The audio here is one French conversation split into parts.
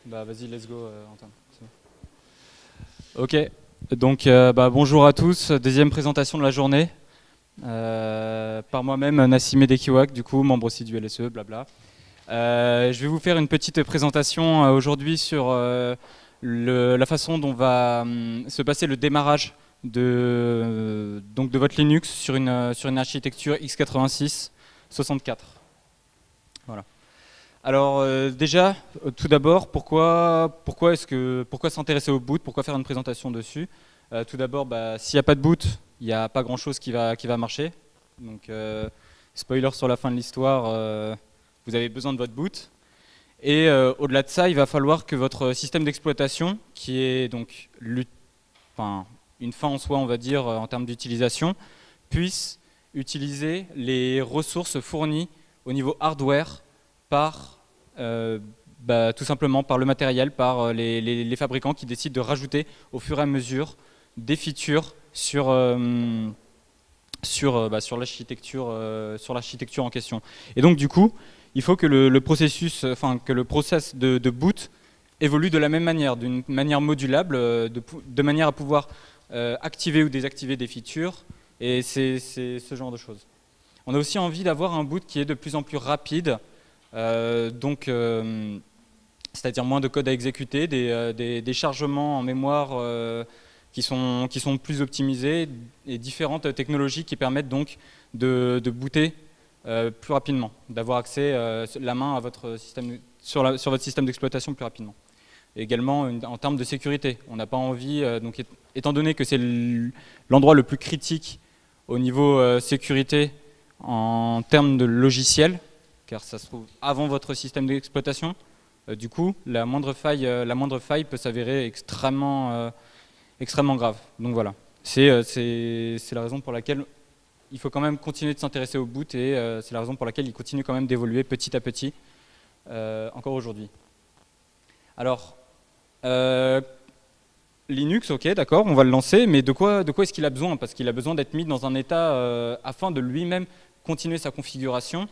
Bah vas-y, let's go, Antoine. Ok, donc bonjour à tous, deuxième présentation de la journée. Par moi-même, Nassimé Dekiwak, du coup, membre aussi du LSE, blabla. Je vais vous faire une petite présentation aujourd'hui sur la façon dont va se passer le démarrage de votre Linux sur une architecture x86 64. Voilà. Alors déjà, tout d'abord, pourquoi s'intéresser au boot, pourquoi faire une présentation dessus? Tout d'abord, s'il n'y a pas de boot, il n'y a pas grand-chose qui va marcher. Donc, spoiler sur la fin de l'histoire, vous avez besoin de votre boot. Et au-delà de ça, il va falloir que votre système d'exploitation, qui est donc une fin en soi, on va dire, en termes d'utilisation, puisse utiliser les ressources fournies au niveau hardware par tout simplement par le matériel, par les fabricants qui décident de rajouter au fur et à mesure des features sur l'architecture en question. Et donc du coup, il faut que le process de boot évolue de la même manière, d'une manière modulable, de manière à pouvoir activer ou désactiver des features, et c'est ce genre de choses. On a aussi envie d'avoir un boot qui est de plus en plus rapide, c'est-à-dire moins de code à exécuter, des chargements en mémoire qui sont plus optimisés, et différentes technologies qui permettent donc de booter plus rapidement, d'avoir accès la main à votre système, sur votre système d'exploitation plus rapidement. Et également en termes de sécurité, on n'a pas envie, donc étant donné que c'est l'endroit le plus critique au niveau sécurité en termes de logiciel, car ça se trouve avant votre système d'exploitation, du coup la moindre faille peut s'avérer extrêmement grave. Donc voilà, c'est la raison pour laquelle il faut quand même continuer de s'intéresser au boot, et c'est la raison pour laquelle il continue quand même d'évoluer petit à petit encore aujourd'hui. Alors Linux, ok, d'accord, on va le lancer, mais de quoi est-ce qu'il a besoin? Parce qu'il a besoin d'être mis dans un état afin de lui-même continuer sa configuration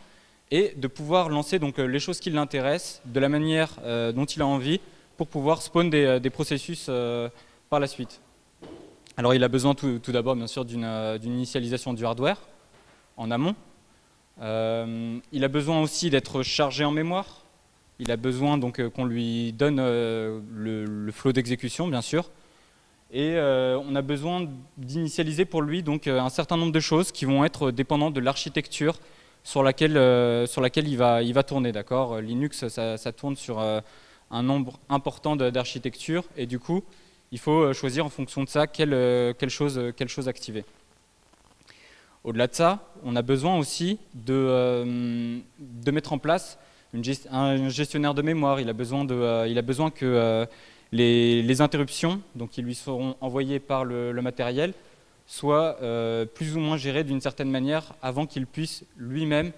et de pouvoir lancer donc les choses qui l'intéressent de la manière dont il a envie pour pouvoir spawn des processus par la suite. Alors il a besoin tout d'abord bien sûr d'une initialisation du hardware en amont. Il a besoin aussi d'être chargé en mémoire. Il a besoin donc qu'on lui donne le flow d'exécution bien sûr. Et on a besoin d'initialiser pour lui donc un certain nombre de choses qui vont être dépendantes de l'architecture sur laquelle il va tourner, d'accord. Linux, ça tourne sur un nombre important d'architectures, et du coup, il faut choisir en fonction de ça quelle chose activer. Au-delà de ça, on a besoin aussi de mettre en place un gestionnaire de mémoire. Il a besoin que les interruptions, donc qui lui seront envoyées par le matériel, soit plus ou moins géré d'une certaine manière avant qu'il puisse lui-même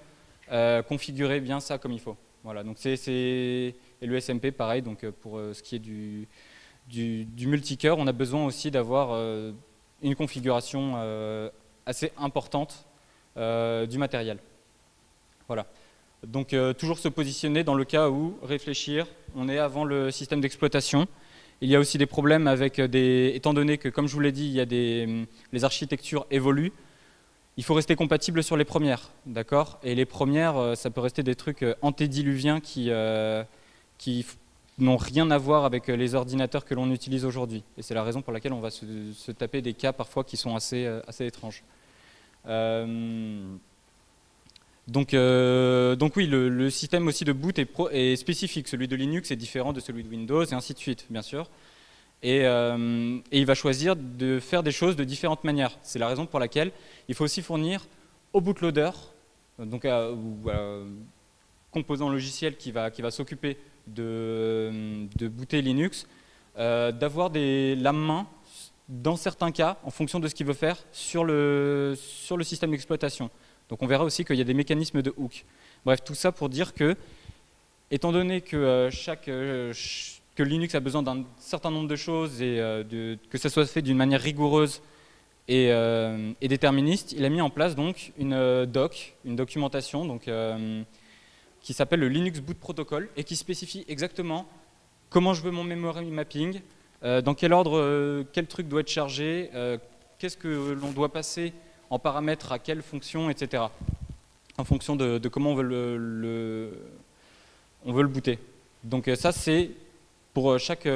configurer bien ça comme il faut. Voilà, donc et le SMP pareil, donc pour ce qui est du multicœur, on a besoin aussi d'avoir une configuration assez importante du matériel. Voilà. Donc toujours se positionner dans le cas où réfléchir, on est avant le système d'exploitation. Il y a aussi des problèmes avec étant donné que, comme je vous l'ai dit, il y a les architectures évoluent, il faut rester compatible sur les premières, d'accord. Et les premières, ça peut rester des trucs antédiluviens qui n'ont rien à voir avec les ordinateurs que l'on utilise aujourd'hui. Et c'est la raison pour laquelle on va se taper des cas parfois qui sont assez étranges. Donc oui, le système aussi de boot est spécifique. Celui de Linux est différent de celui de Windows, et ainsi de suite, bien sûr. Et il va choisir de faire des choses de différentes manières. C'est la raison pour laquelle il faut aussi fournir au bootloader, donc composant logiciel qui va s'occuper de booter Linux, d'avoir la main, dans certains cas, en fonction de ce qu'il veut faire, sur le système d'exploitation. Donc on verra aussi qu'il y a des mécanismes de hook. Bref, tout ça pour dire que, étant donné que que Linux a besoin d'un certain nombre de choses et que ça soit fait d'une manière rigoureuse et déterministe, il a mis en place donc une documentation donc, qui s'appelle le Linux Boot Protocol et qui spécifie exactement comment je veux mon memory mapping, dans quel ordre, quel truc doit être chargé, qu'est-ce que l'on doit passer en paramètres à quelle fonction, etc. En fonction de comment on veut le booter. Donc ça, c'est pour chaque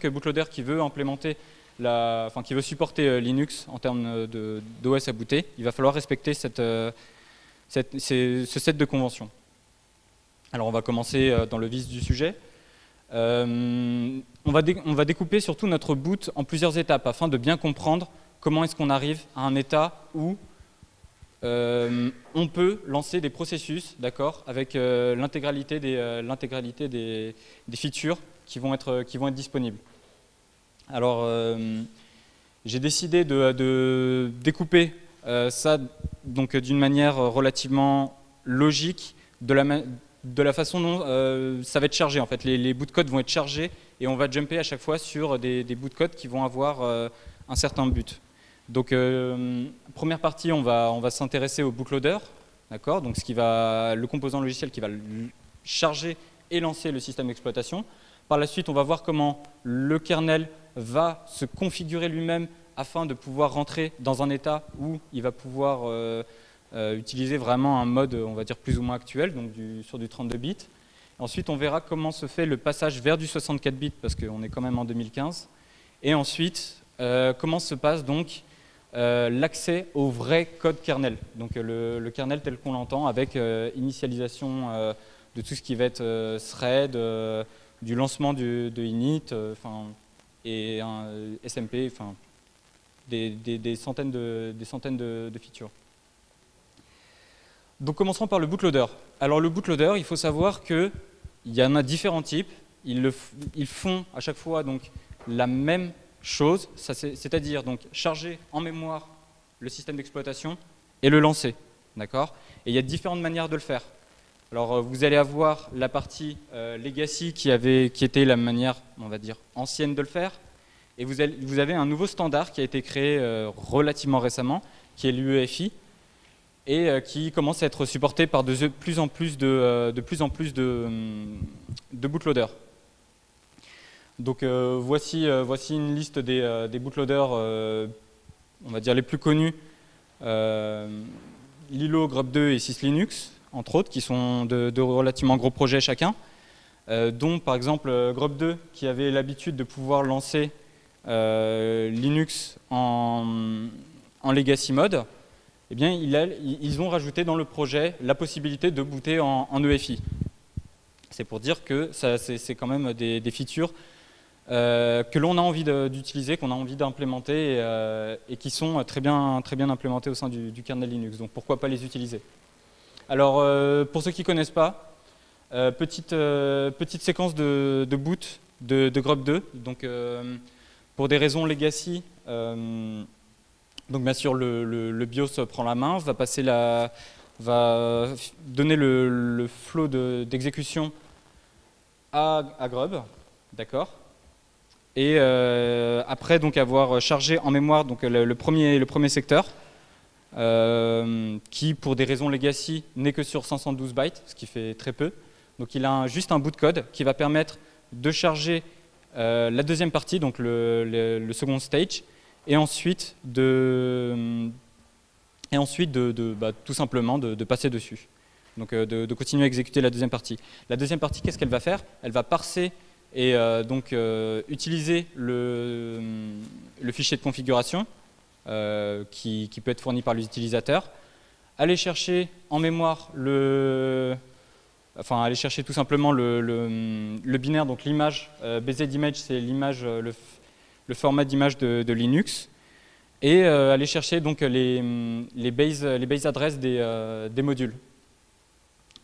bootloader qui veut implémenter, qui veut supporter Linux en termes d'OS à booter, il va falloir respecter ce set de conventions. Alors on va commencer dans le vif du sujet. On va découper surtout notre boot en plusieurs étapes afin de bien comprendre comment est-ce qu'on arrive à un état où on peut lancer des processus, d'accord, avec l'intégralité des features qui vont être disponibles. Alors, j'ai décidé de découper ça donc d'une manière relativement logique, de la façon dont ça va être chargé. En fait, les bouts de code vont être chargés et on va jumper à chaque fois sur des bouts de code qui vont avoir un certain but. Donc, première partie, on va s'intéresser au bootloader, d'accord, donc le composant logiciel qui va charger et lancer le système d'exploitation. Par la suite, on va voir comment le kernel va se configurer lui-même afin de pouvoir rentrer dans un état où il va pouvoir utiliser vraiment un mode, on va dire, plus ou moins actuel, donc sur du 32 bits. Ensuite, on verra comment se fait le passage vers du 64 bits, parce qu'on est quand même en 2015. Et ensuite, comment se passe donc l'accès au vrai code kernel, donc le kernel tel qu'on l'entend, avec initialisation de tout ce qui va être thread, du lancement de init, et un SMP, des centaines de features. Donc commençons par le bootloader. Alors le bootloader, il faut savoir qu'il y en a différents types. Ils font à chaque fois donc la même chose, c'est-à-dire donc charger en mémoire le système d'exploitation et le lancer, d'accord. Et il y a différentes manières de le faire. Alors vous allez avoir la partie legacy qui était la manière, on va dire, ancienne de le faire, et vous avez un nouveau standard qui a été créé relativement récemment, qui est l'UEFI, et qui commence à être supporté par de plus en plus de bootloaders. Donc voici une liste des bootloaders, on va dire les plus connus, Lilo, Grub2 et SysLinux, entre autres, qui sont de relativement gros projets chacun, dont par exemple Grub2 qui avait l'habitude de pouvoir lancer Linux en legacy mode. Eh bien, ils ont rajouté dans le projet la possibilité de booter en EFI. C'est pour dire que c'est quand même des features que l'on a envie d'utiliser, qu'on a envie d'implémenter et qui sont très bien implémentées au sein du kernel Linux. Donc pourquoi pas les utiliser. Alors pour ceux qui ne connaissent pas, petite séquence de boot de Grub2. Donc pour des raisons legacy, donc bien sûr le BIOS prend la main, va donner le flow d'exécution à Grub, d'accord. Et après donc avoir chargé en mémoire donc le premier secteur, qui pour des raisons legacy n'est que sur 512 bytes, ce qui fait très peu. Donc il a juste un bout de code qui va permettre de charger la deuxième partie, donc le second stage, et ensuite tout simplement de passer dessus. Donc de continuer à exécuter la deuxième partie. La deuxième partie, qu'est-ce qu'elle va faire? Elle va parser et utiliser le fichier de configuration qui peut être fourni par l'utilisateur, aller chercher en mémoire aller chercher tout simplement le binaire, donc l'image, BZ-image, c'est l'image, le format d'image de Linux, et aller chercher donc les base adresses des modules.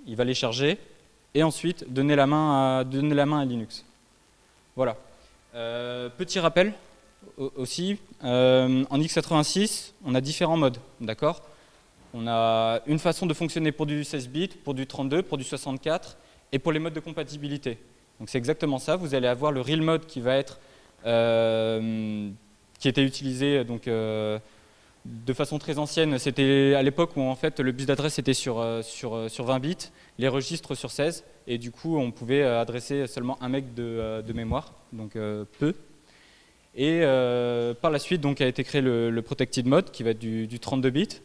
Il va les charger et ensuite donner la main à Linux. Voilà. Petit rappel aussi, en x86, on a différents modes, d'accord. On a une façon de fonctionner pour du 16 bits, pour du 32, pour du 64 et pour les modes de compatibilité. Donc c'est exactement ça, vous allez avoir le real mode qui va être qui était utilisé donc de façon très ancienne, c'était à l'époque où en fait le bus d'adresse était sur 20 bits, les registres sur 16, et du coup on pouvait adresser seulement 1 meg de mémoire, donc peu. Et par la suite donc, a été créé le Protected Mode qui va être du 32 bits,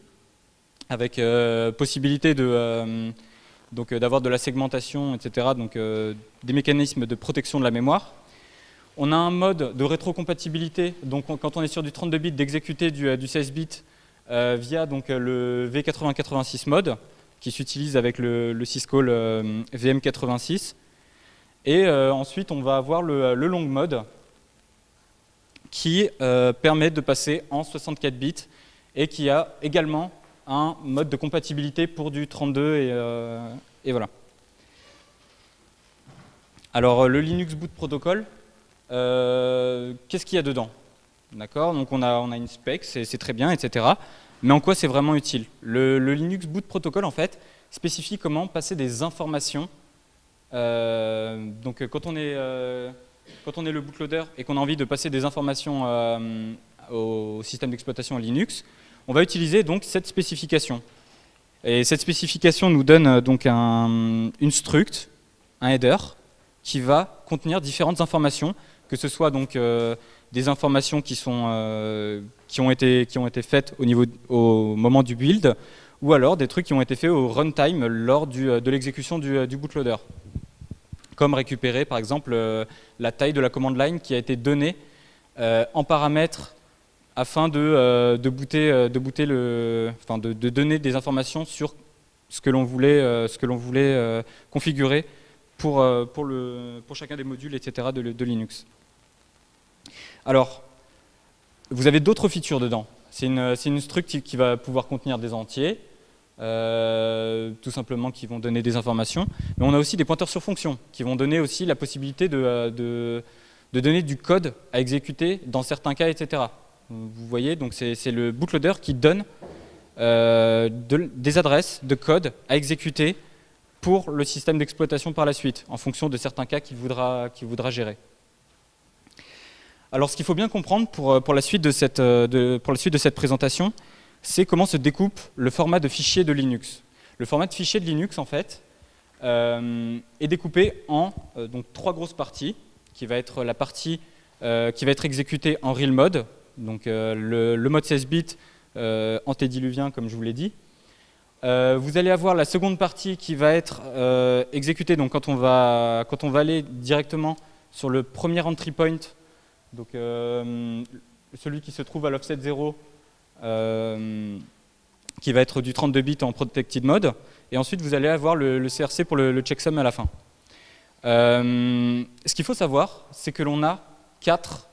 avec possibilité d'avoir de la segmentation, etc., donc des mécanismes de protection de la mémoire. On a un mode de rétrocompatibilité, donc quand on est sur du 32 bits, d'exécuter du 16 bits via donc, le V8086 mode, qui s'utilise avec le syscall VM86. Et ensuite, on va avoir le long mode, qui permet de passer en 64 bits, et qui a également un mode de compatibilité pour du 32, et voilà. Alors, le Linux Boot Protocol, qu'est-ce qu'il y a dedans? D'accord, donc on a une spec, c'est très bien, etc. Mais en quoi c'est vraiment utile? Le Linux Boot Protocol, en fait, spécifie comment passer des informations. Donc quand on est le bootloader et qu'on a envie de passer des informations au système d'exploitation Linux, on va utiliser donc cette spécification. Et cette spécification nous donne donc une struct, un header, qui va contenir différentes informations, que ce soit donc des informations qui ont été faites au moment du build, ou alors des trucs qui ont été faits au runtime lors de l'exécution du bootloader. Comme récupérer par exemple la taille de la command line qui a été donnée en paramètres afin de donner des informations sur ce que l'on voulait configurer pour chacun des modules, etc. de Linux. Alors, vous avez d'autres features dedans. C'est une struct qui va pouvoir contenir des entiers, tout simplement qui vont donner des informations. Mais on a aussi des pointeurs sur fonction qui vont donner aussi la possibilité de donner du code à exécuter dans certains cas, etc. Vous voyez, donc c'est le bootloader qui donne des adresses de code à exécuter pour le système d'exploitation par la suite, en fonction de certains cas qu'il voudra gérer. Alors ce qu'il faut bien comprendre pour la suite de cette présentation, c'est comment se découpe le format de fichier de Linux. Le format de fichier de Linux, en fait, est découpé en donc 3 grosses parties, qui va être la partie qui va être exécutée en real mode, donc le mode 16 bits antédiluvien, comme je vous l'ai dit. Vous allez avoir la seconde partie qui va être exécutée donc quand on va aller directement sur le premier entry point, donc celui qui se trouve à l'offset 0, qui va être du 32 bits en protected mode, et ensuite vous allez avoir le CRC pour le checksum à la fin. Ce qu'il faut savoir, c'est que l'on a 4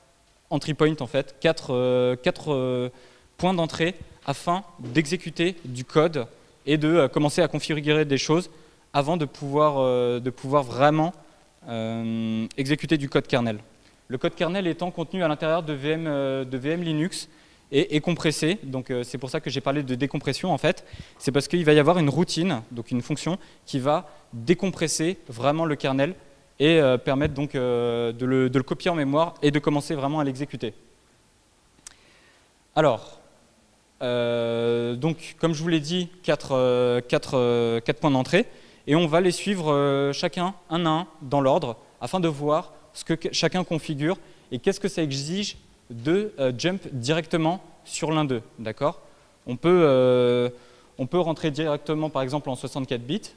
entry points, en fait, 4 points d'entrée afin d'exécuter du code et de commencer à configurer des choses avant de pouvoir vraiment exécuter du code kernel. Le code kernel étant contenu à l'intérieur de VM Linux et compressé, donc c'est pour ça que j'ai parlé de décompression en fait, c'est parce qu'il va y avoir une routine, donc une fonction qui va décompresser vraiment le kernel et permettre donc de le copier en mémoire et de commencer vraiment à l'exécuter. Alors, donc comme je vous l'ai dit, 4 points d'entrée, et on va les suivre chacun un à un dans l'ordre afin de voir ce que chacun configure et qu'est-ce que ça exige de jump directement sur l'un d'eux, d'accord? On peut rentrer directement par exemple en 64 bits,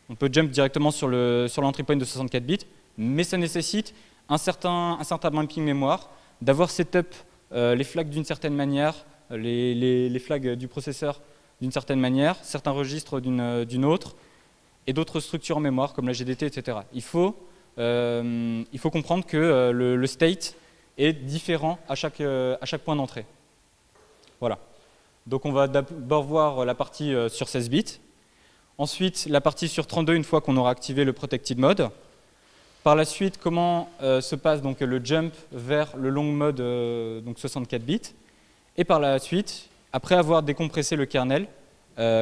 on peut jump directement sur l'entry point de 64 bits, mais ça nécessite un certain mapping mémoire, d'avoir setup les flags d'une certaine manière, les flags du processeur d'une certaine manière, certains registres d'une autre, et d'autres structures en mémoire comme la GDT, etc. Il faut comprendre que le state est différent à chaque point d'entrée. Voilà. Donc on va d'abord voir la partie sur 16 bits, ensuite la partie sur 32 une fois qu'on aura activé le protected mode. Par la suite, comment se passe donc le jump vers le long mode donc 64 bits. Et par la suite, après avoir décompressé le kernel,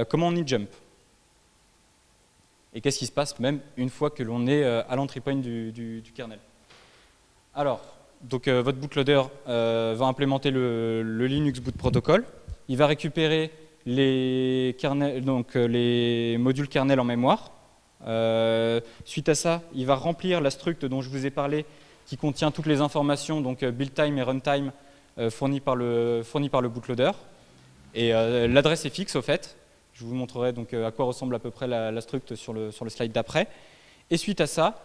comment on y jump. Et qu'est-ce qui se passe même une fois que l'on est à l'entry point du kernel. Alors, donc, votre bootloader va implémenter le Linux Boot Protocol. il va récupérer les modules kernel en mémoire. Suite à ça, il va remplir la struct dont je vous ai parlé, qui contient toutes les informations, donc build time et runtime, fournies par le bootloader. Et l'adresse est fixe, au fait. Je vous montrerai donc à quoi ressemble à peu près la struct sur le slide d'après. Et suite à ça,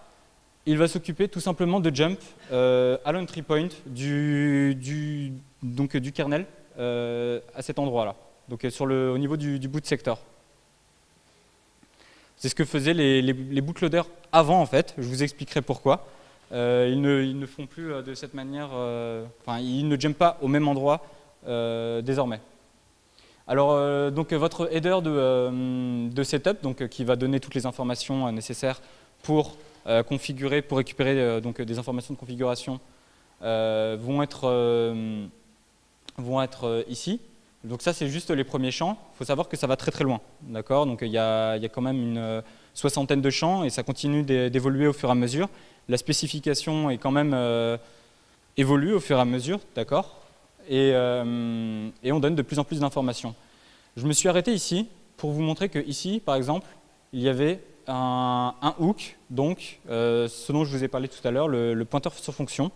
il va s'occuper tout simplement de jump à l'entry point du kernel à cet endroit-là, donc au niveau du boot sector. C'est ce que faisaient les bootloaders avant, en fait. Je vous expliquerai pourquoi. Ils ne font plus de cette manière, enfin, ils ne jumpent pas au même endroit désormais. Alors, donc votre header de setup, donc, qui va donner toutes les informations nécessaires pour configurer, pour récupérer donc, des informations de configuration, vont être ici. Donc ça, c'est juste les premiers champs. Il faut savoir que ça va très très loin. D'accord. Donc il y a quand même une soixantaine de champs et ça continue d'évoluer au fur et à mesure. La spécification est quand même évolue au fur et à mesure, d'accord. Et on donne de plus en plus d'informations. Je me suis arrêté ici pour vous montrer que ici, par exemple, il y avait un hook, donc ce dont je vous ai parlé tout à l'heure, le pointeur sur fonction,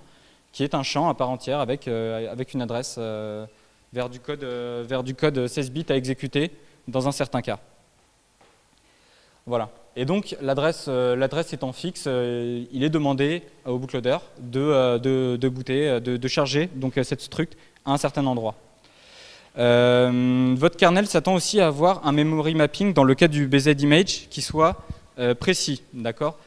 qui est un champ à part entière avec une adresse vers du code 16 bits à exécuter dans un certain cas. Voilà. Et donc l'adresse étant fixe, il est demandé au bootloader de booter, de charger donc cette struct à un certain endroit. Votre kernel s'attend aussi à avoir un memory mapping dans le cas du BZ image qui soit précis, d'accord.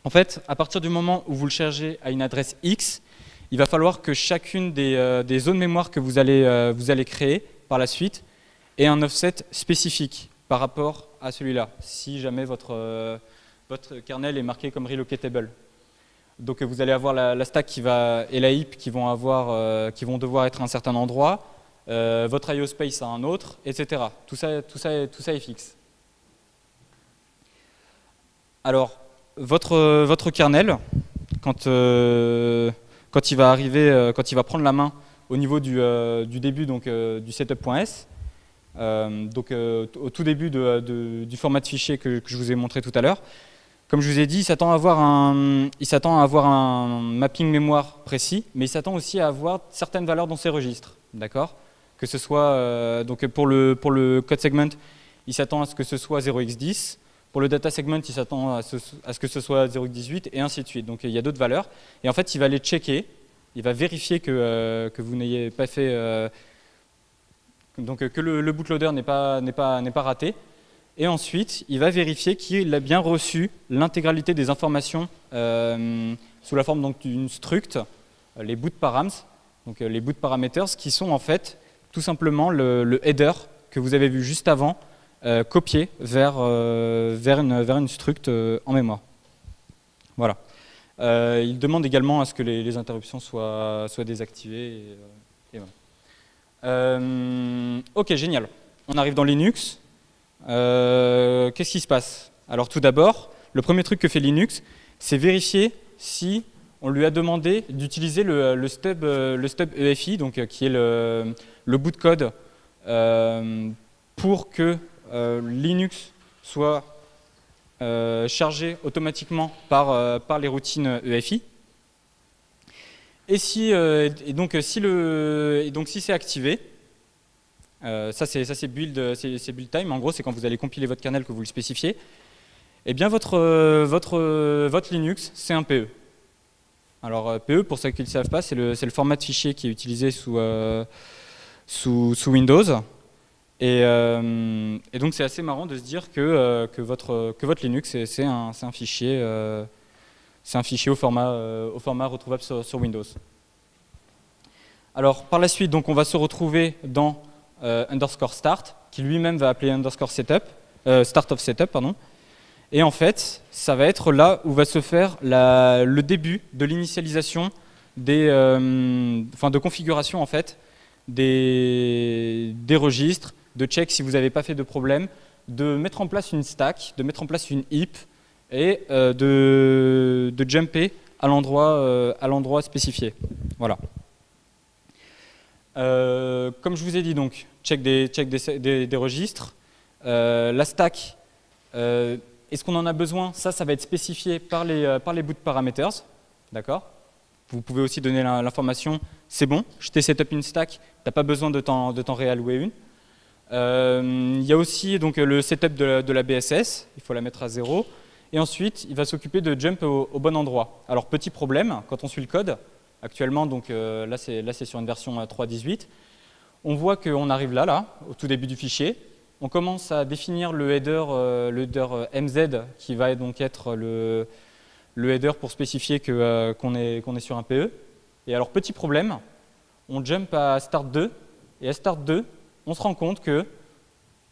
En fait, à partir du moment où vous le chargez à une adresse X, il va falloir que chacune des zones mémoire que vous allez créer par la suite ait un offset spécifique par rapport à celui-là, si jamais votre kernel est marqué comme relocatable. Donc vous allez avoir la stack et la heap qui vont devoir être à un certain endroit, votre IO space à un autre, etc. Tout ça est fixe. Alors, votre kernel, quand il va prendre la main au niveau du début donc, du setup.s, au tout début du format de fichier que je vous ai montré tout à l'heure, comme je vous ai dit, il s'attend à avoir un mapping mémoire précis, mais il s'attend aussi à avoir certaines valeurs dans ses registres, d'accord. Que ce soit donc pour le code segment, il s'attend à ce que ce soit 0x10. Pour le data segment, il s'attend à ce que ce soit 0x18 et ainsi de suite. Donc il y a d'autres valeurs. Et en fait, il va les checker, il va vérifier que vous n'ayez pas fait, donc que le bootloader n'est pas raté. Et ensuite, il va vérifier qu'il a bien reçu l'intégralité des informations sous la forme d'une struct, les boot params, donc les boot parameters, qui sont en fait tout simplement le header que vous avez vu juste avant, copié vers une struct en mémoire. Voilà. Il demande également à ce que les interruptions soient désactivées. Et voilà. Ok, génial. On arrive dans Linux. Qu'est-ce qui se passe? Alors tout d'abord, le premier truc que fait Linux, c'est vérifier si on lui a demandé d'utiliser le stub EFI, donc, qui est le boot code pour que Linux soit chargé automatiquement par les routines EFI. Et si c'est activé, ça c'est build time. En gros, c'est quand vous allez compiler votre kernel que vous le spécifiez. Et bien votre Linux, c'est un PE. Alors PE, pour ceux qui ne le savent pas, c'est le format de fichier qui est utilisé sous Windows. Et donc c'est assez marrant de se dire que votre Linux c'est un fichier au format retrouvable sur Windows. Alors par la suite, donc on va se retrouver dans underscore start, qui lui-même va appeler underscore setup, start of setup, pardon. Et en fait, ça va être là où va se faire le début de l'initialisation de configuration en fait des registres, de check si vous n'avez pas fait de problème, de mettre en place une stack, de mettre en place une heap et de jumper à l'endroit spécifié. Voilà. Comme je vous ai dit, donc, check des registres. La stack, est-ce qu'on en a besoin? Ça va être spécifié par les boot parameters. D'accord? Vous pouvez aussi donner l'information, c'est bon, je t'ai setup une stack, tu n'as pas besoin de t'en réallouer une. Il y a aussi donc, le setup de la BSS, il faut la mettre à 0. Et ensuite, il va s'occuper de jump au bon endroit. Alors, petit problème, quand on suit le code, actuellement, donc, là c'est sur une version 3.18, on voit qu'on arrive là, au tout début du fichier. On commence à définir le header MZ, qui va donc être le header pour spécifier qu'on est sur un PE. Et alors, petit problème, on jump à start 2, et à start 2, on se rend compte que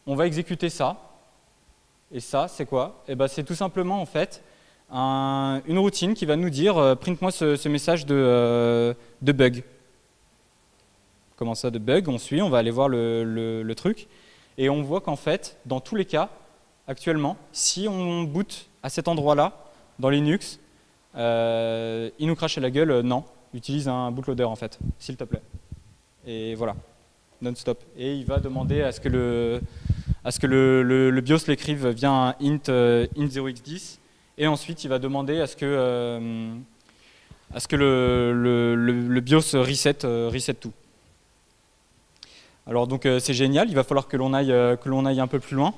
on va exécuter ça. Et ça, c'est quoi? Eh ben, c'est tout simplement en fait une routine qui va nous dire print-moi ce message de bug. Comment ça, de bug? On suit, on va aller voir le truc. Et on voit qu'en fait, dans tous les cas, actuellement, si on boot à cet endroit-là, dans Linux, il nous crache à la gueule, non, utilise un bootloader en fait, s'il te plaît. Et voilà, non-stop. Et il va demander à ce que le BIOS l'écrive via un int 0x10, et ensuite il va demander à ce que le BIOS reset tout. Alors donc c'est génial, il va falloir que l'on aille un peu plus loin.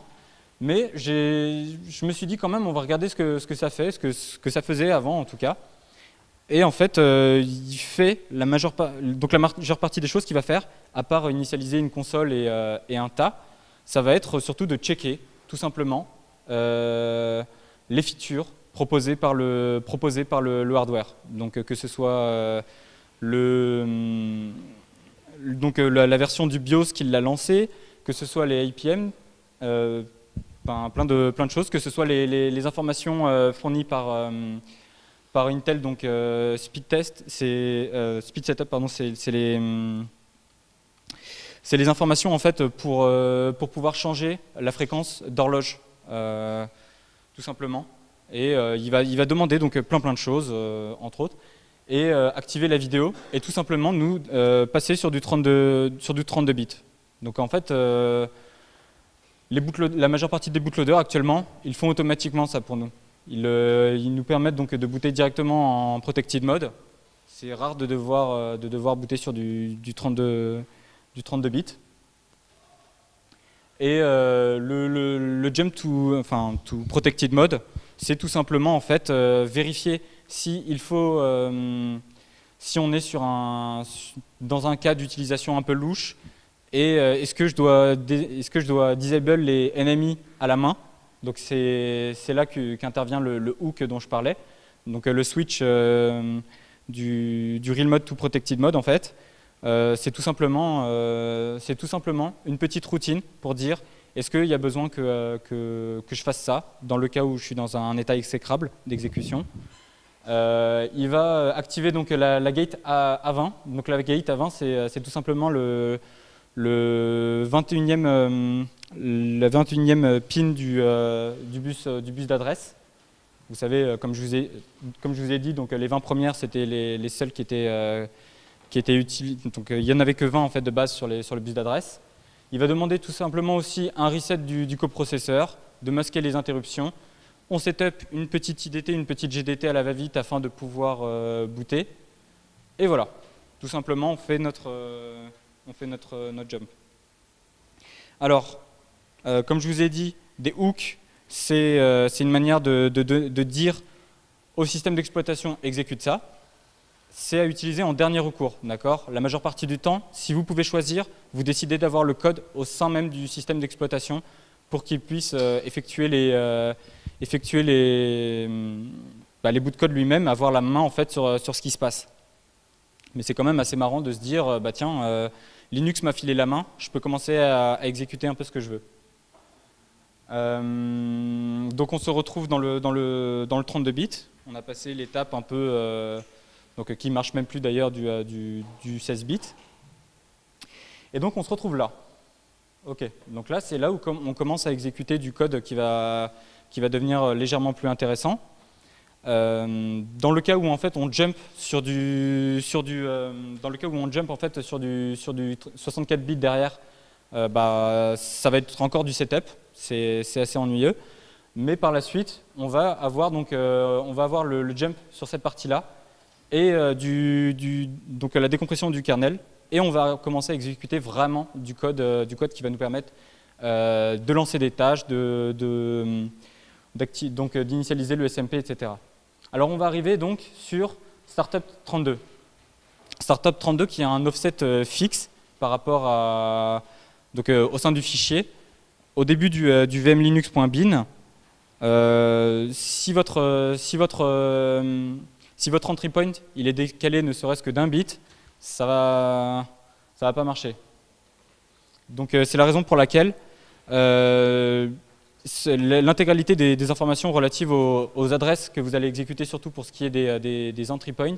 Mais je me suis dit quand même, on va regarder ce que ça fait, ce que ça faisait avant en tout cas. Et en fait, il fait la majeure partie des choses qu'il va faire, à part initialiser une console et un tas, ça va être surtout de checker, tout simplement, les features proposées par le hardware. Donc que ce soit la version du BIOS qui l'a lancé, que ce soit les APM, plein de choses, que ce soit les informations fournies par Intel, donc speed setup, pardon, c'est les informations en fait pour pouvoir changer la fréquence d'horloge, tout simplement. Et il va demander donc plein de choses, entre autres, et activer la vidéo et tout simplement nous passer sur du 32 bits. Donc en fait, la majeure partie des bootloaders actuellement, ils font automatiquement ça pour nous. Ils nous permettent donc de booter directement en protected mode. C'est rare de devoir booter sur du 32 bits. Et le jump to protected mode, c'est tout simplement en fait vérifier si on est dans un cas d'utilisation un peu louche, et est-ce que je dois disable les NMI à la main. Donc c'est là qu'intervient le hook dont je parlais. Donc le switch du real mode to protected mode en fait. C'est tout simplement une petite routine pour dire est-ce qu'il y a besoin que je fasse ça dans le cas où je suis dans un état exécrable d'exécution. Il va activer donc la gate A20. Donc la gate A20 c'est tout simplement la 21e pin du bus d'adresse. Vous savez, comme je vous ai dit, donc les 20 premières c'était les seules qui étaient utilisées. Donc il n'y en avait que 20 en fait de base sur le bus d'adresse. Il va demander tout simplement aussi un reset du coprocesseur, de masquer les interruptions. On setup une petite IDT, une petite GDT à la va-vite afin de pouvoir booter. Et voilà, tout simplement on fait notre jump. Alors, comme je vous ai dit, des hooks, c'est une manière de dire au système d'exploitation exécute ça. C'est à utiliser en dernier recours, d'accord? La majeure partie du temps, si vous pouvez choisir, vous décidez d'avoir le code au sein même du système d'exploitation pour qu'il puisse effectuer les bouts de code lui-même, avoir la main en fait sur ce qui se passe. Mais c'est quand même assez marrant de se dire, tiens, Linux m'a filé la main, je peux commencer à exécuter un peu ce que je veux. Donc on se retrouve dans le 32 bits. On a passé l'étape un peu, donc qui marche même plus d'ailleurs du 16 bits. Et donc on se retrouve là. Ok. Donc là c'est là où on commence à exécuter du code qui va devenir légèrement plus intéressant. Dans le cas où en fait on jump sur du 64 bits derrière, bah, ça va être encore du setup, c'est assez ennuyeux. Mais par la suite, on va avoir le jump sur cette partie-là et donc la décompression du kernel, et on va commencer à exécuter vraiment du code qui va nous permettre de lancer des tâches, d'initialiser le SMP, etc. Alors on va arriver donc sur Startup 32. Startup 32 qui a un offset fixe par rapport au sein du fichier. Au début du vmlinux.bin, si votre entry point il est décalé ne serait-ce que d'un bit, ça va pas marcher. Donc c'est la raison pour laquelle l'intégralité des informations relatives aux adresses que vous allez exécuter, surtout pour ce qui est des entry points,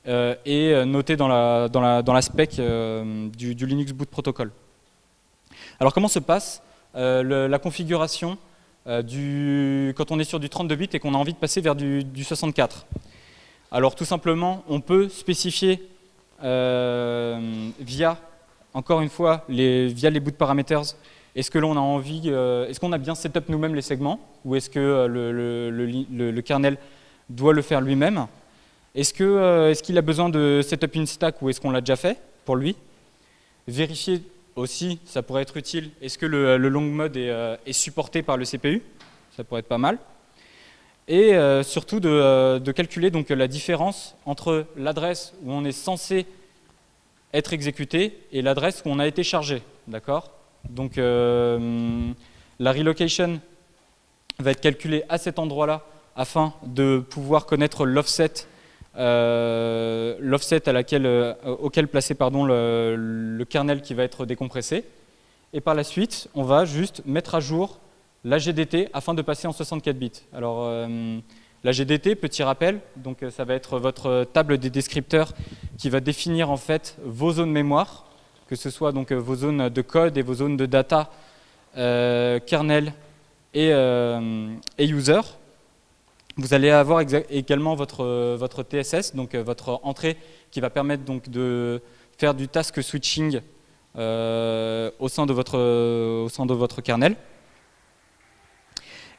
est notée dans la spec du Linux Boot Protocol. Alors comment se passe la configuration quand on est sur du 32 bits et qu'on a envie de passer vers du 64? Alors tout simplement, on peut spécifier encore une fois, via les boot parameters, est-ce que l'on a envie, est-ce qu'on a bien setup nous-mêmes les segments, ou est-ce que le kernel doit le faire lui-même? Est-ce qu'il a besoin de setup une stack, ou est-ce qu'on l'a déjà fait pour lui? Vérifier aussi, ça pourrait être utile, est-ce que le long mode est supporté par le CPU? Ça pourrait être pas mal. Et surtout de calculer donc la différence entre l'adresse où on est censé être exécuté et l'adresse où on a été chargé. D'accord? Donc la relocation va être calculée à cet endroit-là afin de pouvoir connaître l'offset auquel placer le kernel qui va être décompressé. Et par la suite, on va juste mettre à jour la GDT afin de passer en 64 bits. Alors la GDT, petit rappel, donc ça va être votre table des descripteurs qui va définir en fait vos zones mémoire, que ce soit donc vos zones de code et vos zones de data, kernel et user. Vous allez avoir également votre TSS, donc votre entrée qui va permettre donc de faire du task switching au sein de votre kernel.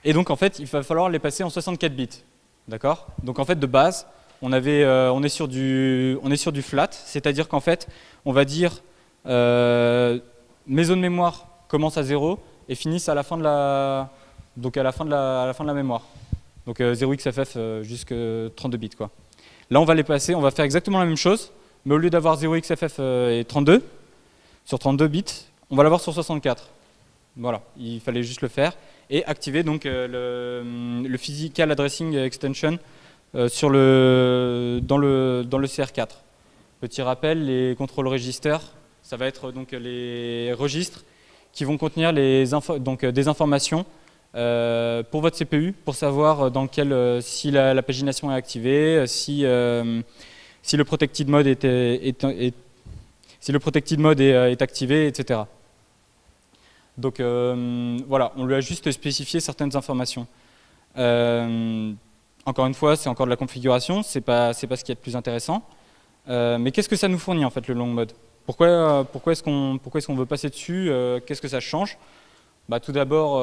Et donc en fait, il va falloir les passer en 64 bits. D'accord? Donc en fait, de base, on est sur du flat, c'est-à-dire qu'en fait, on va dire mes zones mémoire commencent à 0 et finissent à la fin de la mémoire. Donc 0xff jusqu'à 32 bits, quoi. Là, on va les passer, on va faire exactement la même chose, mais au lieu d'avoir 0xff et 32, sur 32 bits, on va l'avoir sur 64. Voilà, il fallait juste le faire. Et activer donc le Physical Addressing Extension dans le CR4. Petit rappel, les control registers, ça va être donc les registres qui vont contenir des informations pour votre CPU, pour savoir si la pagination est activée, si le protected mode est activé, etc. Donc voilà, on lui a juste spécifié certaines informations. Encore une fois, c'est encore de la configuration, c'est pas ce qui est le plus intéressant. Mais qu'est-ce que ça nous fournit en fait le long mode? Pourquoi est-ce qu'on veut passer dessus? Qu'est-ce que ça change? Bah, tout d'abord,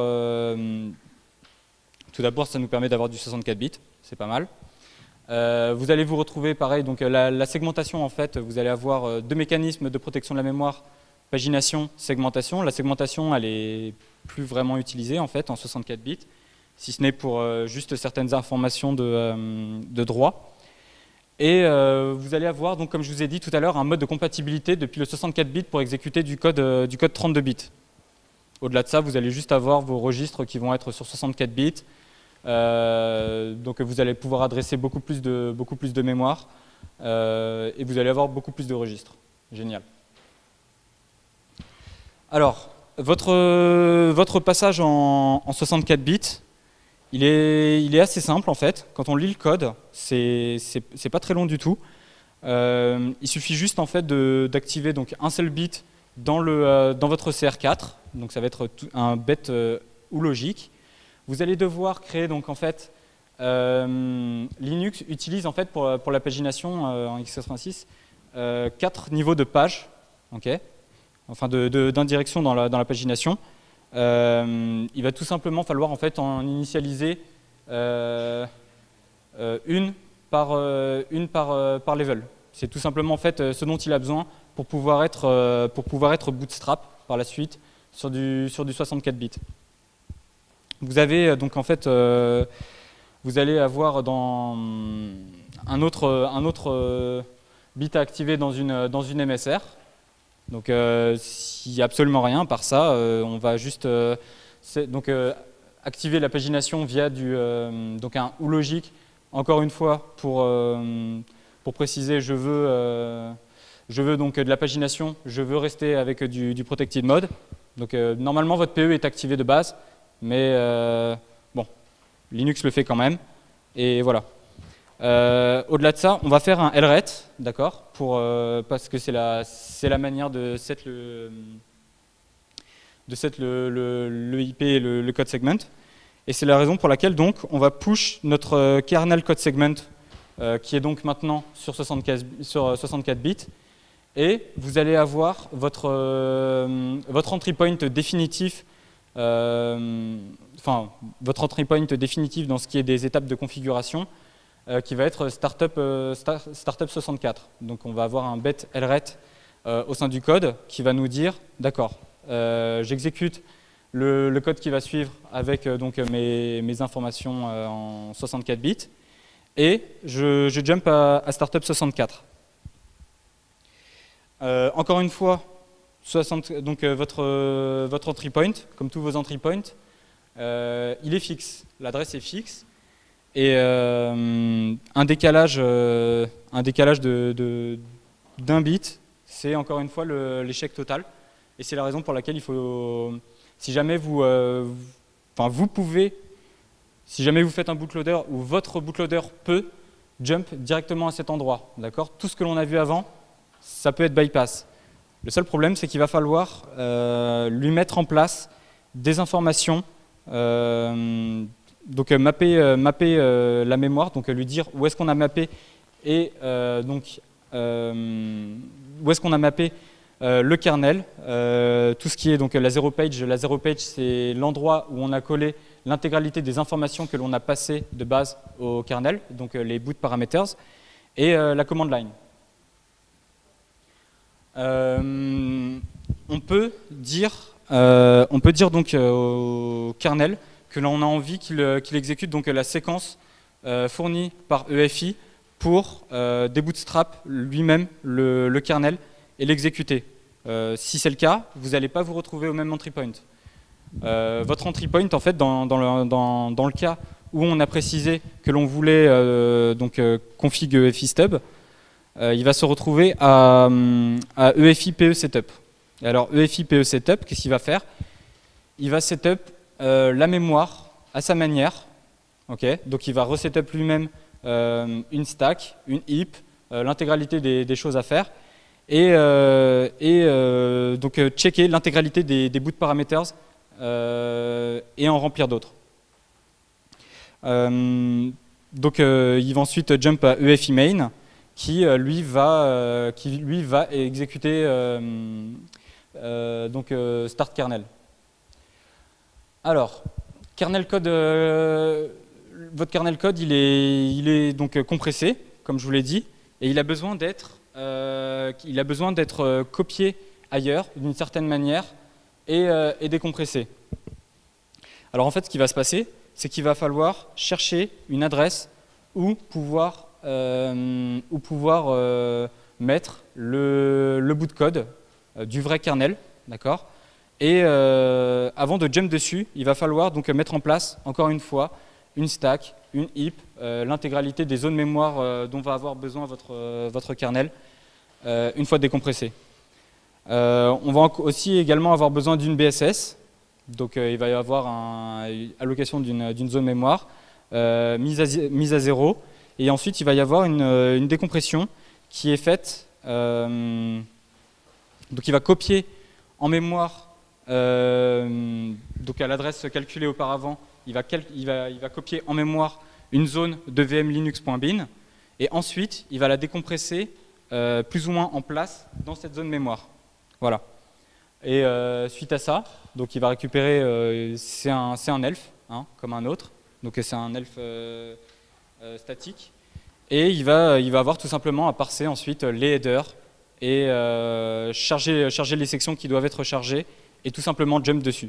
ça nous permet d'avoir du 64 bits, c'est pas mal. Vous allez vous retrouver pareil, donc la segmentation en fait, vous allez avoir deux mécanismes de protection de la mémoire. Pagination, segmentation. La segmentation, elle est plus vraiment utilisée en fait en 64 bits, si ce n'est pour juste certaines informations de droit. Et vous allez avoir, donc, comme je vous ai dit tout à l'heure, un mode de compatibilité depuis le 64 bits pour exécuter du code 32 bits. Au-delà de ça, vous allez juste avoir vos registres qui vont être sur 64 bits. Donc vous allez pouvoir adresser beaucoup plus de mémoire et vous allez avoir beaucoup plus de registres. Génial. Alors, votre passage en 64 bits, il est assez simple en fait. Quand on lit le code, c'est pas très long du tout. Il suffit juste en fait d'activer donc un seul bit dans votre CR4. Donc ça va être un bet ou logique. Vous allez devoir créer donc en fait Linux utilise en fait pour la pagination en x86 4 niveaux de page, okay, enfin d'indirection dans la pagination. Il va tout simplement falloir en fait en initialiser une par level. C'est tout simplement en fait ce dont il a besoin pour pouvoir être bootstrap par la suite sur du 64 bits. Vous avez donc en fait vous allez avoir dans un autre bit à activer dans une MSR. Donc s'il n'y a absolument rien par ça, on va juste activer la pagination via donc un ou logique. Encore une fois, pour préciser, je veux donc de la pagination, je veux rester avec du protected mode. Donc normalement votre PE est activé de base, mais bon, Linux le fait quand même. Et voilà. Au-delà de ça, on va faire un LRET, d'accord, parce que c'est la manière de set le IP et le code segment. Et c'est la raison pour laquelle donc on va push notre kernel code segment qui est donc maintenant sur 64 bits. Et vous allez avoir votre entry point définitif, enfin votre entry point définitif dans ce qui est des étapes de configuration, qui va être startup 64. Donc on va avoir un bet LRET au sein du code qui va nous dire, d'accord, j'exécute le code qui va suivre avec donc mes informations en 64 bits et je jump à startup 64. Encore une fois, donc votre entry point, comme tous vos entry points, il est fixe, l'adresse est fixe. Et un décalage d'un bit, c'est encore une fois l'échec total. Et c'est la raison pour laquelle il faut, si jamais si jamais vous faites un bootloader ou votre bootloader peut jump directement à cet endroit, d'accord. Tout ce que l'on a vu avant, ça peut être bypass. Le seul problème, c'est qu'il va falloir lui mettre en place des informations. Donc mapper la mémoire, donc lui dire où est-ce qu'on a mappé et où est-ce qu'on a mappé le kernel, tout ce qui est donc la zero page. La zero page, c'est l'endroit où on a collé l'intégralité des informations que l'on a passées de base au kernel, donc les boot parameters, et la command line. On peut dire donc au kernel que l'on a envie qu'il exécute donc la séquence fournie par EFI pour débootstrap lui-même le kernel et l'exécuter. Si c'est le cas, vous n'allez pas vous retrouver au même entry point. Votre entry point, en fait, dans le cas où on a précisé que l'on voulait config EFI stub, il va se retrouver à EFI PE setup. Et alors EFI PE setup, qu'est-ce qu'il va faire? Il va setup la mémoire à sa manière, okay. Donc il va resetup lui-même une stack, une heap, l'intégralité des choses à faire, et donc checker l'intégralité des boot parameters et en remplir d'autres. Donc il va ensuite jump à EFI main qui lui va exécuter start kernel. Alors, kernel code, votre kernel code, il est donc compressé, comme je vous l'ai dit, et il a besoin d'être copié ailleurs d'une certaine manière et décompressé. Alors en fait, ce qui va se passer, c'est qu'il va falloir chercher une adresse où pouvoir mettre le bout de code du vrai kernel, d'accord. Et avant de jump dessus, il va falloir donc mettre en place, encore une fois, une stack, une heap, l'intégralité des zones mémoire dont va avoir besoin votre kernel, une fois décompressé. On va aussi également avoir besoin d'une BSS, donc il va y avoir une allocation d'une zone mémoire, mise à zéro, et ensuite il va y avoir une décompression qui est faite, donc il va copier en mémoire, donc à l'adresse calculée auparavant, il va copier en mémoire une zone de VM linux.bin, et ensuite, il va la décompresser plus ou moins en place dans cette zone mémoire. Voilà. Et suite à ça, donc il va récupérer, c'est un elf, hein, comme un autre, donc c'est un elf statique, et il va avoir tout simplement à parser ensuite les headers et charger les sections qui doivent être chargées et tout simplement jump dessus.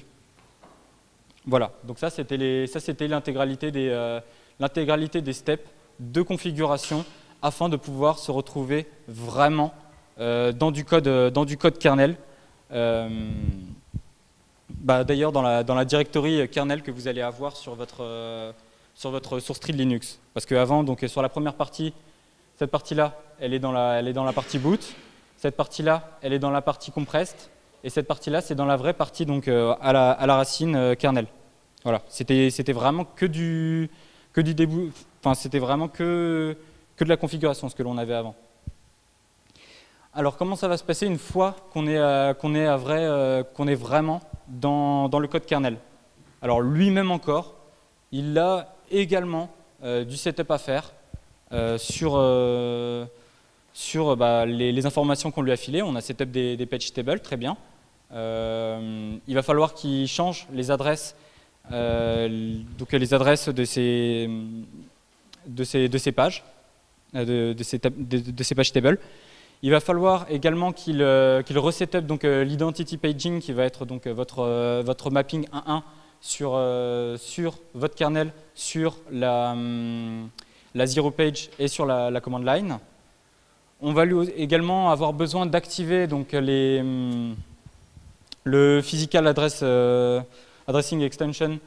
Voilà, donc ça c'était l'intégralité des steps de configuration afin de pouvoir se retrouver vraiment dans du code kernel. D'ailleurs dans la directory kernel que vous allez avoir sur votre source tree de Linux. Parce qu'avant, donc sur la première partie, cette partie-là, elle est dans la partie boot. Cette partie-là, elle est dans la partie compressed. Et cette partie-là, c'est dans la vraie partie, donc à la racine kernel. Voilà. C'était vraiment que du début. Enfin, c'était vraiment que de la configuration, ce que l'on avait avant. Alors, comment ça va se passer une fois qu'on est vraiment dans le code kernel? Alors, lui-même encore, il a également du setup à faire sur les informations qu'on lui a filées. On a setup des page tables, très bien. Il va falloir qu'il change les adresses, donc les adresses de ces pages, de ces page tables. Il va falloir également qu'il resetup donc l'identity paging qui va être donc votre mapping 1.1 sur votre kernel, sur la zero page et sur la command line. On va lui également avoir besoin d'activer donc le physical addressing extension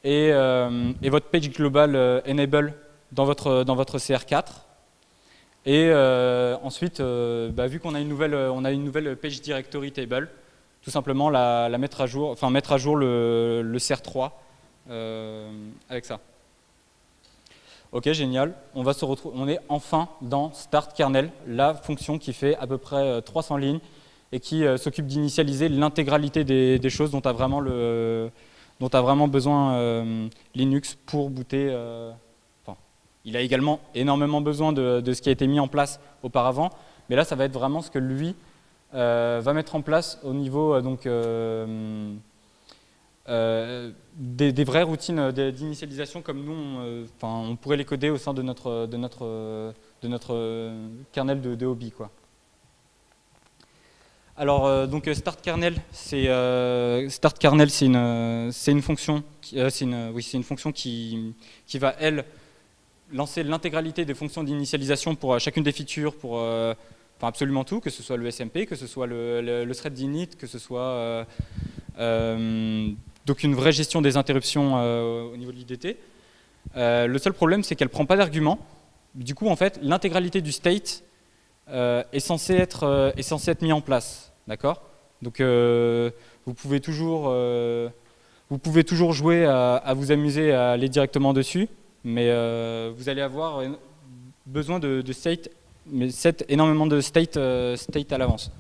et votre page global enable dans votre CR4. Et ensuite, vu qu'on a une nouvelle page directory table, tout simplement mettre à jour le CR3 avec ça. Ok, génial. On est enfin dans start kernel, la fonction qui fait à peu près 300 lignes et qui s'occupe d'initialiser l'intégralité des choses dont a vraiment besoin Linux pour booter. Il a également énormément besoin de ce qui a été mis en place auparavant, mais là, ça va être vraiment ce que lui va mettre en place au niveau des vraies routines d'initialisation comme nous, on pourrait les coder au sein de notre kernel de hobby, quoi. Alors, donc start kernel, c'est une fonction, c'est une fonction qui va lancer l'intégralité des fonctions d'initialisation pour chacune des features, pour absolument tout, que ce soit le SMP, que ce soit le thread init, que ce soit donc une vraie gestion des interruptions au niveau de l'IDT. Le seul problème, c'est qu'elle ne prend pas d'arguments. Du coup, en fait, l'intégralité du state est censée être mis en place. D'accord? Donc, vous pouvez toujours jouer à vous amuser à aller directement dessus, mais vous allez avoir besoin de state, mais énormément de state à l'avance.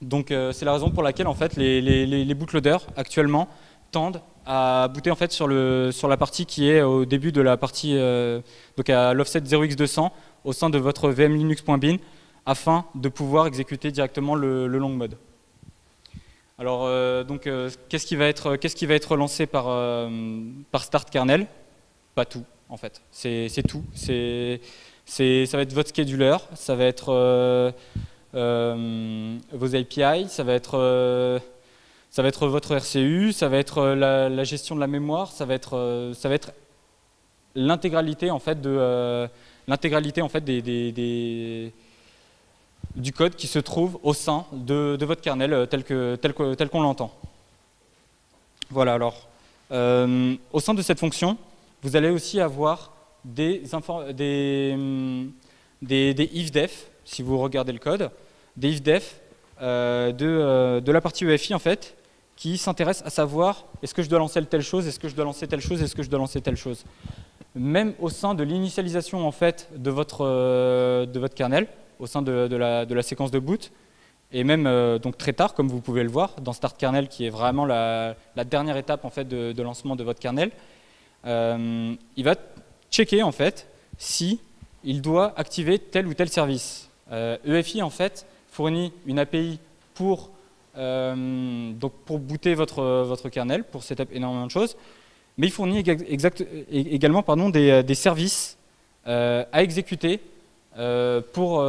Donc c'est la raison pour laquelle en fait les bootloaders actuellement tendent à booter en fait sur la partie qui est au début de la partie donc à l'offset 0x200 au sein de votre vmlinux.bin afin de pouvoir exécuter directement le long mode. Alors qu'est-ce qui va être lancé par start kernel? Pas tout en fait. C'est tout. Ça va être votre scheduler, ça va être vos API, ça va être votre RCU, ça va être la gestion de la mémoire, ça va être l'intégralité en fait du code qui se trouve au sein de votre kernel tel qu'on l'entend. Voilà, alors au sein de cette fonction, vous allez aussi avoir des if-def, si vous regardez le code, des if-def de la partie EFI en fait, qui s'intéressent à savoir est-ce que je dois lancer telle chose, est-ce que je dois lancer telle chose, est-ce que je dois lancer telle chose. Même au sein de l'initialisation en fait de votre kernel, au sein de la séquence de boot, et même donc très tard, comme vous pouvez le voir, dans Start Kernel, qui est vraiment la dernière étape en fait de lancement de votre kernel, il va checker en fait si il doit activer tel ou tel service. EFI en fait fournit une API pour booter votre kernel, pour setup énormément de choses, mais il fournit également des services à exécuter pour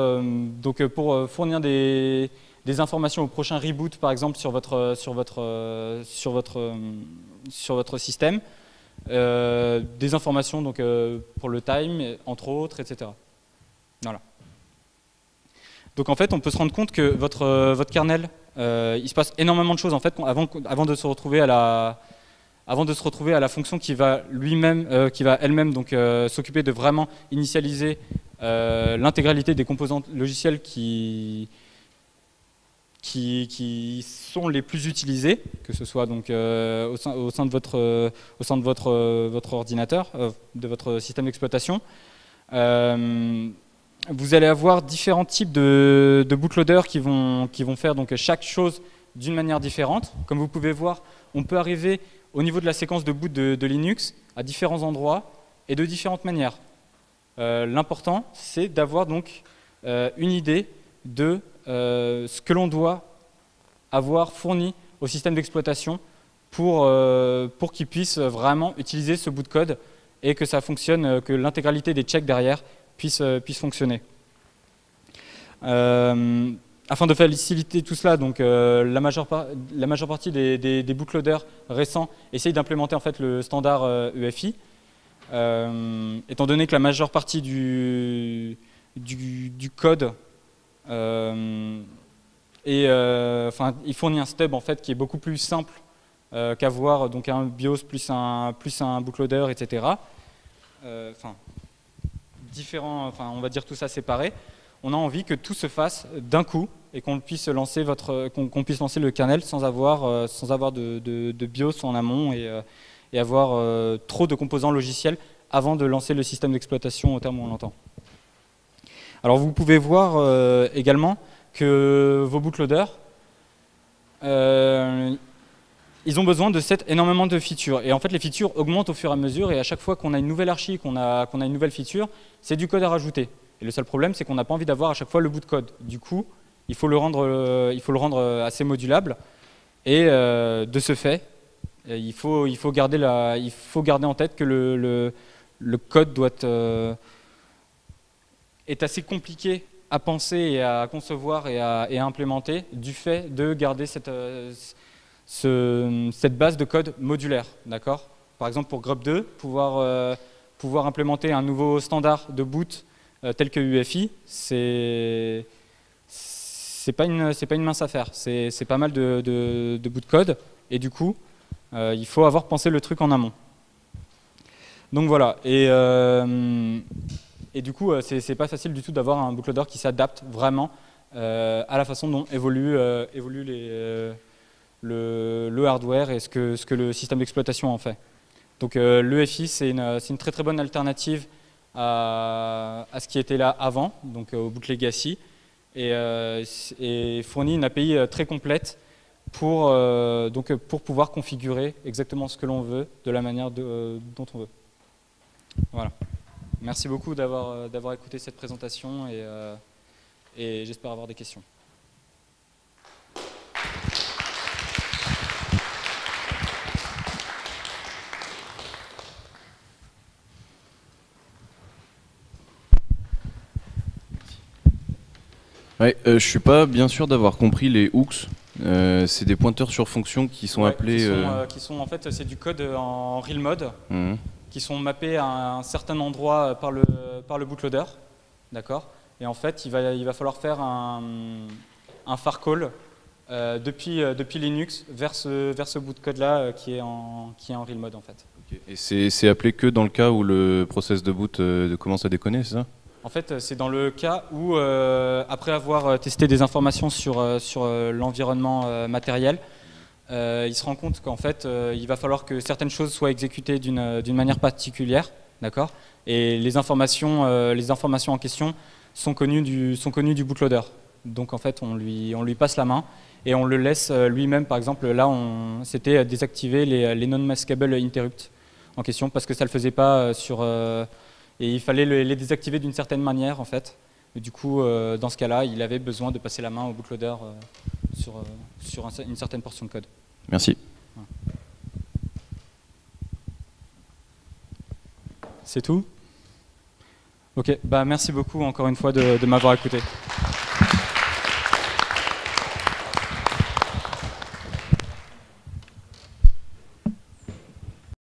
fournir des informations au prochain reboot, par exemple, sur votre système, des informations pour le time, entre autres, etc. Voilà. Donc en fait, on peut se rendre compte que votre kernel, il se passe énormément de choses en fait avant de se retrouver à la fonction qui va elle-même s'occuper de vraiment initialiser l'intégralité des composantes logicielles qui sont les plus utilisées, que ce soit donc au sein de votre ordinateur, de votre système d'exploitation. Vous allez avoir différents types de bootloaders qui vont faire donc chaque chose d'une manière différente. Comme vous pouvez voir, on peut arriver au niveau de la séquence de boot de Linux à différents endroits et de différentes manières. L'important, c'est d'avoir donc une idée de ce que l'on doit avoir fourni au système d'exploitation pour qu'il puisse vraiment utiliser ce bout de code et que ça fonctionne, que l'intégralité des checks derrière puisse fonctionner. Afin de faciliter tout cela, donc, la majeure partie des bootloaders récents essayent d'implémenter en fait le standard EFI. Étant donné que la majeure partie du code il fournit un stub en fait qui est beaucoup plus simple qu'avoir donc un BIOS plus un bootloader, etc. On va dire tout ça séparé. On a envie que tout se fasse d'un coup et qu'on puisse lancer le kernel sans avoir de BIOS en amont et avoir trop de composants logiciels avant de lancer le système d'exploitation au terme où on l'entend. Alors vous pouvez voir également que vos bootloaders, ils ont besoin de set énormément de features. Et en fait, les features augmentent au fur et à mesure. Et à chaque fois qu'on a une nouvelle archi, qu'on a une nouvelle feature, c'est du code à rajouter. Et le seul problème, c'est qu'on n'a pas envie d'avoir à chaque fois le bout de code. Du coup, il faut le rendre assez modulable. Et de ce fait, il faut garder en tête que le code est assez compliqué à penser et à concevoir et à implémenter du fait de garder cette base de code modulaire, d'accord. Par exemple, pour grub2, pouvoir implémenter un nouveau standard de boot tel que UEFI, c'est pas une mince affaire. C'est pas mal de bout de code et du coup, il faut avoir pensé le truc en amont. Donc voilà. Et du coup, c'est pas facile du tout d'avoir un bootloader qui s'adapte vraiment à la façon dont évolue le hardware et ce que le système d'exploitation en fait. Donc l'EFI, c'est une très très bonne alternative à ce qui était là avant, donc au boot legacy, et fournit une API très complète pour pouvoir configurer exactement ce que l'on veut de la manière dont on veut. Voilà. Merci beaucoup d'avoir écouté cette présentation et j'espère avoir des questions. Ouais, je suis pas bien sûr d'avoir compris les hooks. C'est des pointeurs sur fonction qui sont appelés. En fait, c'est du code en real mode. Qui sont mappés à un certain endroit par le bootloader, d'accord. Et en fait, il va falloir faire un far call depuis Linux vers ce bout de code là qui est en real mode en fait. Okay. Et c'est appelé que dans le cas où le process de boot commence à déconner, c'est ça? En fait, c'est dans le cas où après avoir testé des informations sur l'environnement matériel, il se rend compte qu'en fait, il va falloir que certaines choses soient exécutées d'une manière particulière, d'accord. Et les informations en question sont connues du bootloader. Donc en fait, on lui passe la main et on le laisse lui-même. Par exemple, là, c'était désactiver les non-maskable interrupts. en question parce que ça ne le faisait pas et il fallait les désactiver d'une certaine manière en fait. Et du coup, dans ce cas-là, il avait besoin de passer la main au bootloader sur une certaine portion de code. Merci. C'est tout ? Ok, bah merci beaucoup encore une fois de m'avoir écouté.